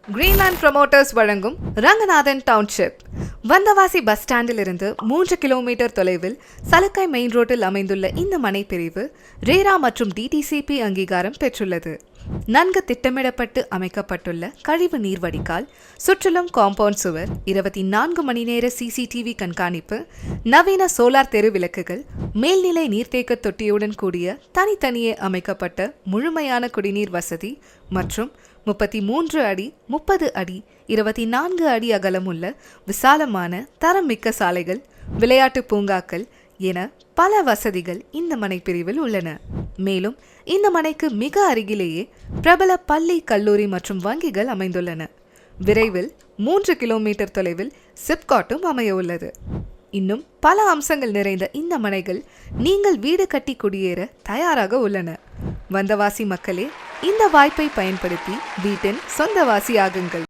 Greenland promoters வழங்கும் Ranganathan township. Vandavasi bus ஸ்டாண்டில் இருந்து 3 கிலோமீட்டர் தொலைவில் சலக்காய் மெயின் ரோட்டில் அமைந்துள்ள இந்த மனைப்பிரிவு ரேரா மற்றும் டிடிசிபி அங்கீகாரம் பெற்றுள்ளது. நன்கு திட்டமிடப்பட்டு அமைக்கப்பட்டுள்ள கழிவு நீர் வடிகால், சுற்றிலும் காம்பவுண்ட் சுவர், 24 மணி நேர சிசிடிவி கண்காணிப்பு, நவீன சோலார் தெரு விளக்குகள், மேல்நிலை நீர்த்தேக்க தொட்டியுடன் கூடிய தனித்தனியே அமைக்கப்பட்ட முழுமையான குடிநீர் வசதி மற்றும் 33 அடி 30 அடி 24 அடி அகலமுள்ள விசாலமான தரமிக்க சாலைகள், விளையாட்டு பூங்காக்கள் என பல வசதிகள் இந்த மனைப்பிரிவில் உள்ளன. மேலும் இந்த மனைக்கு மிக அருகிலேயே பிரபல பள்ளி, கல்லூரி மற்றும் வங்கிகள் அமைந்துள்ளன. விரைவில் 3 கிலோமீட்டர் தொலைவில் சிப்காட்டும் அமைய உள்ளது. இன்னும் பல அம்சங்கள் நிறைந்த இந்த மனைகள் நீங்கள் வீடு கட்டி குடியேற தயாராக உள்ளன. வந்தவாசி மக்களே, இந்த வாய்ப்பை பயன்படுத்தி வீட்டின் சொந்தவாசி ஆகுங்கள்.